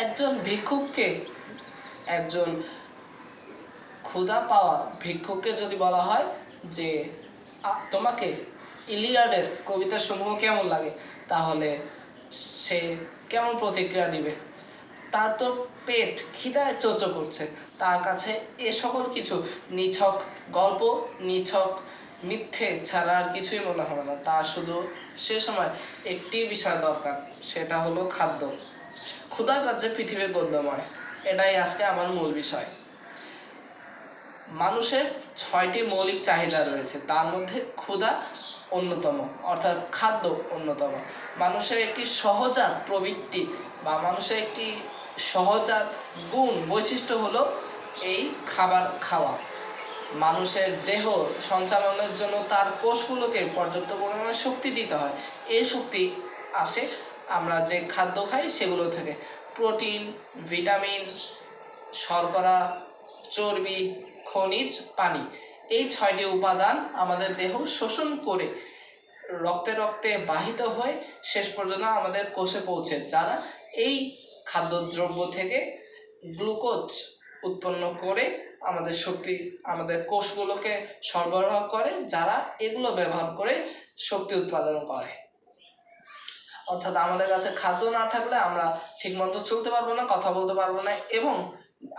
একজন ভিক্ষুককে, একজন ক্ষুধা পাওয়া ভিক্ষুককে যদি বলা হয় যে তোমাকে ইলিয়াডের কবিতাসমূহ কেমন লাগে, তাহলে সে কেমন প্রতিক্রিয়া দিবে? তার তো পেট খিদায় চোচো করছে, তার কাছে এ সকল কিছু নিছক গল্প, নিছক মিথ্যে ছাড়া আর কিছুই মনে হবে না। তার শুধু সে সময় একটি বিষয় দরকার, সেটা হলো খাদ্য। ক্ষুধার রাজ্যে পৃথিবী গদ্যময়, এটাই আজকে আমার মূল বিষয়। মানুষের 6টি মৌলিক চাহিদা রয়েছে, তার মধ্যে ক্ষুধা অন্যতম, অর্থাৎ খাদ্য অন্যতম। মানুষের একটি সহজাত প্রবৃত্তি বা মানুষের একটি সহজাত গুণ বৈশিষ্ট্য হলো এই খাবার খাওয়া। মানুষের দেহ সঞ্চালনের জন্য তার কোষগুলোকে পর্যাপ্ত পরিমাণে শক্তি দিতে হয়। এই শক্তি আসে আমরা যে খাদ্য খাই সেগুলো থেকে। প্রোটিন, ভিটামিন, শর্করা, চর্বি, খনিজ, পানি, এই 6টি উপাদান আমাদের দেহ শোষণ করে রক্তে রক্তে বাহিত হয়ে শেষ পর্যন্ত আমাদের কোষে পৌঁছে, যারা এই খাদ্যদ্রব্য থেকে গ্লুকোজ উৎপন্ন করে আমাদের শক্তি, আমাদের কোষগুলোকে সরবরাহ করে, যারা এগুলো ব্যবহার করে শক্তি উৎপাদন করে। অর্থাৎ আমাদের কাছে খাদ্য না থাকলে আমরা ঠিকমতো চলতে পারবো না, কথা বলতে পারবো না, এবং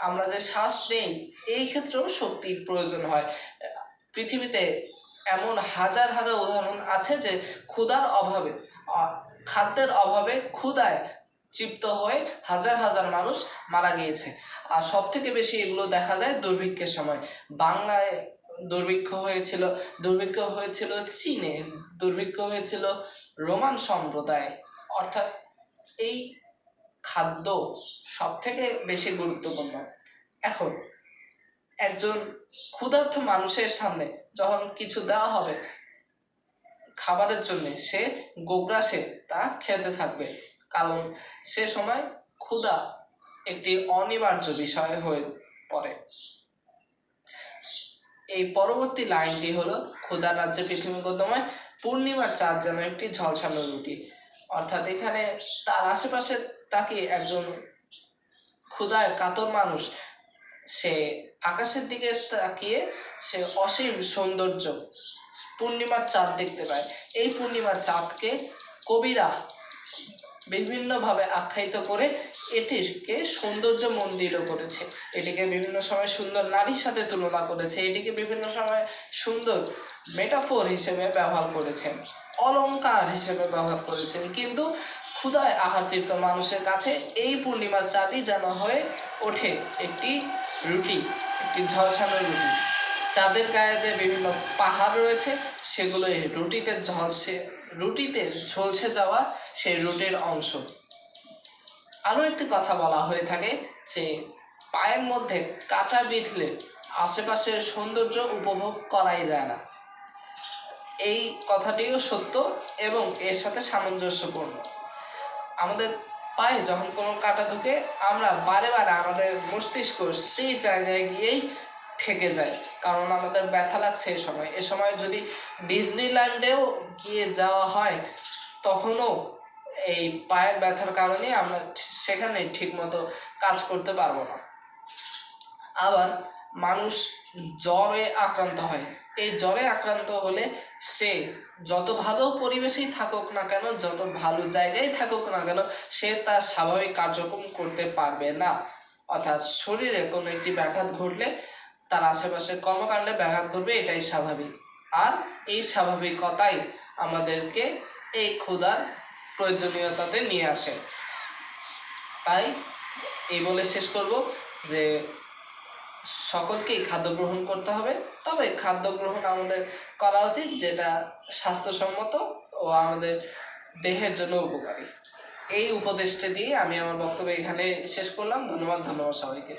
আমরা যে শ্বাস নেই এই ক্ষেত্রেও শক্তির প্রয়োজন হয়। পৃথিবীতে এমন হাজার হাজার উদাহরণ আছে যে ক্ষুধার অভাবে, খাদ্যের অভাবে ক্ষুধায় তৃপ্ত হয়ে হাজার হাজার মানুষ মারা গিয়েছে। আর সব থেকে বেশি এগুলো দেখা যায় দুর্ভিক্ষের সময়। বাংলায় দুর্ভিক্ষ হয়েছিল চীনে, দুর্ভিক্ষ হয়েছিল রোমান সম্প্রদায়। অর্থাৎ এই খাদ্য সব থেকে বেশি গুরুত্বপূর্ণ। এখন একজন ক্ষুধার্ত মানুষের সামনে যখন কিছু দেওয়া হবে খাবারের জন্য, সে গোগ্রাসে তা খেতে থাকবে, কারণ সে সময় ক্ষুধা একটি অনিবার্য বিষয় হয়ে পড়ে। এই পরবর্তী লাইনটি হলো, ক্ষুধার রাজ্যে পৃথিবী গদ্যময়, পূর্ণিমার চাঁদ যেন একটি ঝলসানো রুটি। অর্থাৎ এখানে তার আশেপাশে তাকিয়ে একজন ক্ষুধায় কাতর মানুষ, সে আকাশের দিকে তাকিয়ে সে অসীম সৌন্দর্য পূর্ণিমার চাঁদ দেখতে পায়। এই পূর্ণিমার চাঁদকে কবিরা বিভিন্নভাবে আখ্যায়িত করে এটিকে সৌন্দর্য মণ্ডিত করেছে, এটিকে বিভিন্ন সময় সুন্দর নারীর সাথে তুলনা করেছে, এটিকে বিভিন্ন সময় সুন্দর মেটাফোর হিসেবে ব্যবহার করেছেন, অলংকার হিসেবে ব্যবহার করেছেন। কিন্তু ক্ষুধায় আহারতৃপ্ত মানুষের কাছে এই পূর্ণিমার চাঁদই যেন হয়ে ওঠে একটি রুটি, একটি ঝলসানো রুটি। চাঁদের গায়ে যে বিভিন্ন পাহাড় রয়েছে সেগুলো রুটিতে ঝলসে যাওয়া সেই রুটির অংশ। আরও একটি কথা বলা হয়ে থাকে যে পায়ের মধ্যে কাঁটা বিঁধলে আশেপাশের সৌন্দর্য উপভোগ করাই যায় না। এই কথাটিও সত্য এবং এর সাথে সামঞ্জস্যপূর্ণ। আমাদের পায়ে যখন কোনো কাঁটা ঢুকে, আমরা বারে বারে আমাদের মস্তিষ্ক সেই জায়গায় গিয়েই থেকে যায়, কারণ আমাদের ব্যথা লাগছে। এ সময় যদি ডিজনিল্যান্ডেও গিয়ে যাওয়া হয়, তখনও এই পায়ের ব্যথার কারণে আমরা সেখানে ঠিকমতো কাজ করতে পারবো না। আবার মানুষ জ্বরে আক্রান্ত হয়, এই জ্বরে আক্রান্ত হলে সে যত ভালো পরিবেশেই থাকুক না কেন, যত ভালো জায়গায় থাকুক না কেন, সে তার স্বাভাবিক কার্যক্রম করতে পারবে না। অর্থাৎ শরীরে কোনো একটি ব্যাঘাত ঘটলে তার আশেপাশের কর্মকাণ্ডে ব্যাঘাত ঘটবে, এটাই স্বাভাবিক। আর এই স্বাভাবিকতাই আমাদেরকে এই ক্ষুধার প্রয়োজনীয়তাতে নিয়ে আসে। তাই এই বলে শেষ করব যে সকলকেই খাদ্য গ্রহণ করতে হবে, তবে খাদ্য গ্রহণ আমাদের করা উচিত যেটা স্বাস্থ্যসম্মত ও আমাদের দেহের জন্য উপকারী। এই উপদেশটা দিয়ে আমি আমার বক্তব্য এখানে শেষ করলাম। ধন্যবাদ সবাইকে।